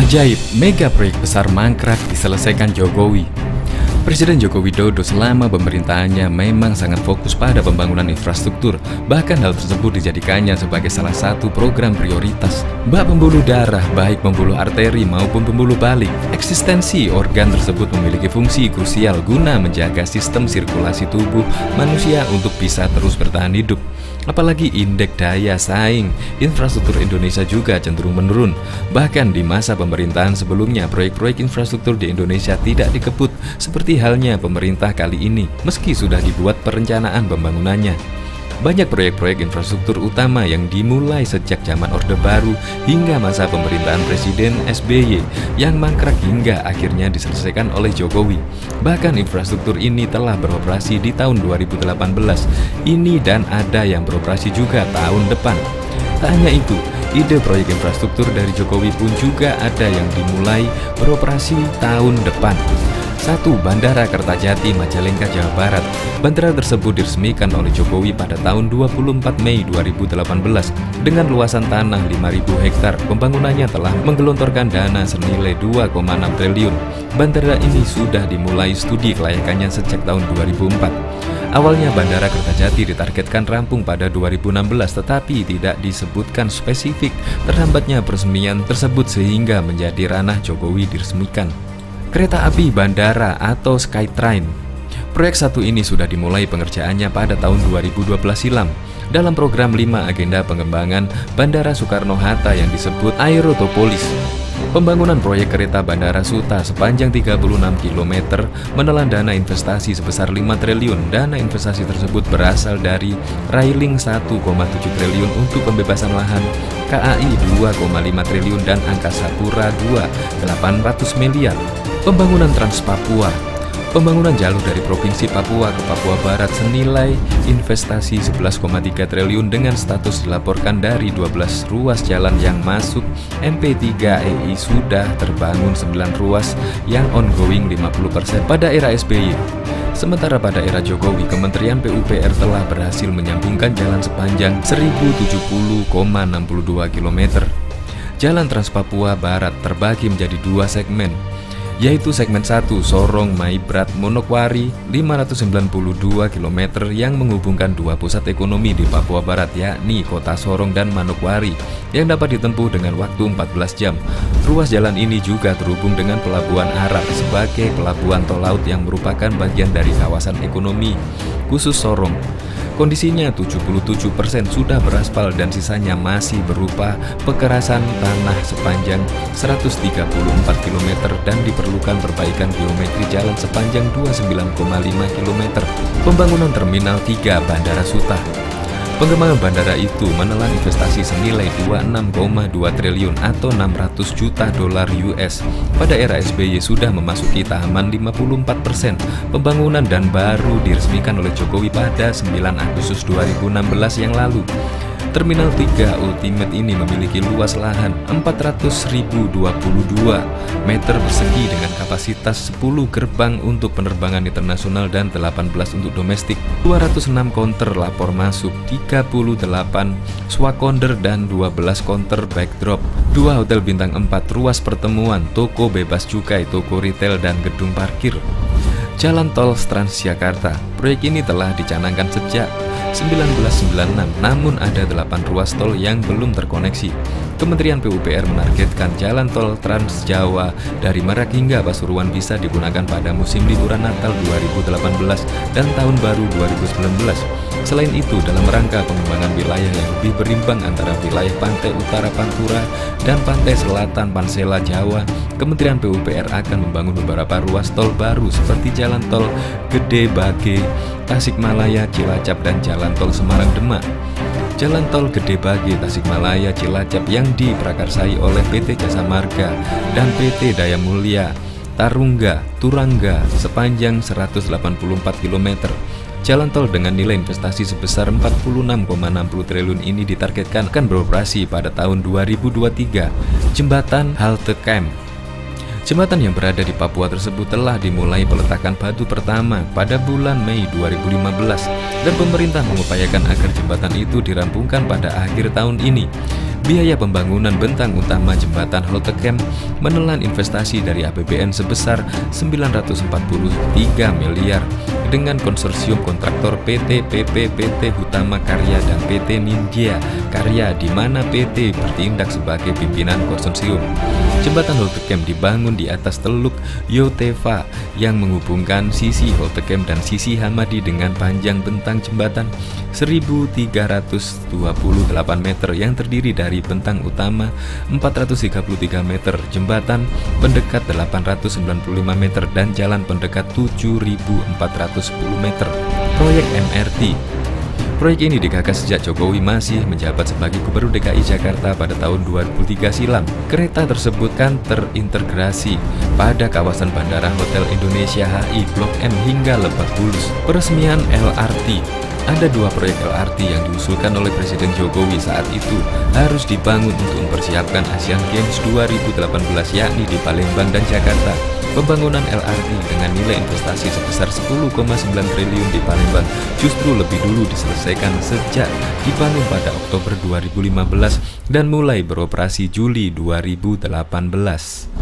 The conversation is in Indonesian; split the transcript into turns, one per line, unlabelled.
Ajaib, mega proyek besar mangkrak diselesaikan Jokowi. Presiden Joko Widodo selama pemerintahannya memang sangat fokus pada pembangunan infrastruktur. Bahkan hal tersebut dijadikannya sebagai salah satu program prioritas. Bak pembuluh darah, baik pembuluh arteri maupun pembuluh balik, eksistensi organ tersebut memiliki fungsi krusial guna menjaga sistem sirkulasi tubuh manusia untuk bisa terus bertahan hidup. Apalagi indeks daya saing infrastruktur Indonesia juga cenderung menurun. Bahkan di masa pemerintahan sebelumnya, proyek-proyek infrastruktur di Indonesia tidak dikebut seperti halnya pemerintah kali ini, meski sudah dibuat perencanaan pembangunannya. Banyak proyek-proyek infrastruktur utama yang dimulai sejak zaman Orde Baru hingga masa pemerintahan Presiden SBY yang mangkrak hingga akhirnya diselesaikan oleh Jokowi. Bahkan infrastruktur ini telah beroperasi di tahun 2018 ini dan ada yang beroperasi juga tahun depan. Tak hanya itu, ide proyek infrastruktur dari Jokowi pun juga ada yang dimulai beroperasi tahun depan. 1. Bandara Kertajati, Majalengka, Jawa Barat. Bandara tersebut diresmikan oleh Jokowi pada tahun 24 Mei 2018 dengan luasan tanah 5.000 hektar. Pembangunannya telah menggelontorkan dana senilai 2,6 triliun. Bandara ini sudah dimulai studi kelayakannya sejak tahun 2004. Awalnya Bandara Kertajati ditargetkan rampung pada 2016, tetapi tidak disebutkan spesifik terhambatnya peresmian tersebut sehingga menjadi ranah Jokowi diresmikan. Kereta api bandara atau Skytrain. Proyek satu ini sudah dimulai pengerjaannya pada tahun 2012 silam dalam program 5 agenda pengembangan Bandara Soekarno-Hatta yang disebut Aerotopolis. Pembangunan proyek kereta Bandara Suta sepanjang 36 km menelan dana investasi sebesar 5 triliun. Dana investasi tersebut berasal dari railing 1,7 triliun untuk pembebasan lahan, KAI 2,5 triliun dan Angkasa Pura II 800 miliar. Pembangunan Trans Papua. Pembangunan jalur dari Provinsi Papua ke Papua Barat senilai investasi 11,3 triliun dengan status dilaporkan dari 12 ruas jalan yang masuk MP3EI sudah terbangun 9 ruas yang ongoing 50% pada era SBY. Sementara pada era Jokowi, Kementerian PUPR telah berhasil menyambungkan jalan sepanjang 1070,62 km. Jalan Trans Papua Barat terbagi menjadi 2 segmen, yaitu segmen 1 Sorong Maibrat Monokwari 592 km yang menghubungkan 2 pusat ekonomi di Papua Barat, yakni kota Sorong dan Manokwari, yang dapat ditempuh dengan waktu 14 jam. Ruas jalan ini juga terhubung dengan Pelabuhan Arak sebagai pelabuhan tol laut yang merupakan bagian dari kawasan ekonomi khusus Sorong. Kondisinya 77% sudah beraspal dan sisanya masih berupa pekerasan tanah sepanjang 134 km dan diperlukan perbaikan geometri jalan sepanjang 29,5 km. Pembangunan Terminal 3 Bandara Suta. Pengembangan bandara itu menelan investasi senilai 26,2 triliun atau 600 juta dolar US. Pada era SBY sudah memasuki tahapan 54% pembangunan dan baru diresmikan oleh Jokowi pada 9 Agustus 2016 yang lalu. Terminal 3 Ultimate ini memiliki luas lahan 400.022 meter persegi dengan kapasitas 10 gerbang untuk penerbangan internasional dan 18 untuk domestik, 206 counter lapor masuk, 38 swakonder dan 12 counter backdrop, 2 hotel bintang 4, ruas pertemuan, toko bebas cukai, toko retail dan gedung parkir. Jalan tol Transjakarta. Proyek ini telah dicanangkan sejak 1996, namun ada 8 ruas tol yang belum terkoneksi. Kementerian PUPR menargetkan jalan tol Trans Jawa dari Merak hingga Pasuruan bisa digunakan pada musim liburan Natal 2018 dan Tahun Baru 2019. Selain itu, dalam rangka pengembangan wilayah yang lebih berimbang antara wilayah pantai utara Pantura dan pantai selatan Pansela Jawa, Kementerian PUPR akan membangun beberapa ruas tol baru seperti jalan tol Gede Bage, Tasikmalaya, Cilacap, dan jalan tol Semarang Demak. Jalan tol Gede Bage, Tasikmalaya, Cilacap yang diprakarsai oleh PT Jasa Marga dan PT Daya Mulia Tarungga Turangga sepanjang 184 km. Jalan tol dengan nilai investasi sebesar 46,60 triliun ini ditargetkan akan beroperasi pada tahun 2023. Jembatan Halte Camp. Jembatan yang berada di Papua tersebut telah dimulai peletakan batu pertama pada bulan Mei 2015 dan pemerintah mengupayakan agar jembatan itu dirampungkan pada akhir tahun ini. Biaya pembangunan bentang utama jembatan halte Kem menelan investasi dari APBN sebesar 943 miliar dengan konsorsium kontraktor PT PP, PT Hutama Karya, dan PT Nindya Karya, di mana PT bertindak sebagai pimpinan konsorsium. Jembatan halte Kem dibangun di atas Teluk Yotefa yang menghubungkan sisi halte Kem dan sisi Hamadi dengan panjang bentang jembatan 1.328 meter yang terdiri dari bentang utama 433 meter, jembatan pendekat 895 meter, dan jalan pendekat 7.410 meter. Proyek MRT. Proyek ini digagas sejak Jokowi masih menjabat sebagai Gubernur DKI Jakarta pada tahun 2003 silam. Kereta tersebut kan terintegrasi pada kawasan Bandara Hotel Indonesia HI Blok M hingga Lebak Bulus. Peresmian LRT. Ada dua proyek LRT yang diusulkan oleh Presiden Jokowi saat itu harus dibangun untuk mempersiapkan Asian Games 2018, yakni di Palembang dan Jakarta. Pembangunan LRT dengan nilai investasi sebesar 10,9 triliun di Palembang justru lebih dulu diselesaikan sejak dibangun pada Oktober 2015 dan mulai beroperasi Juli 2018.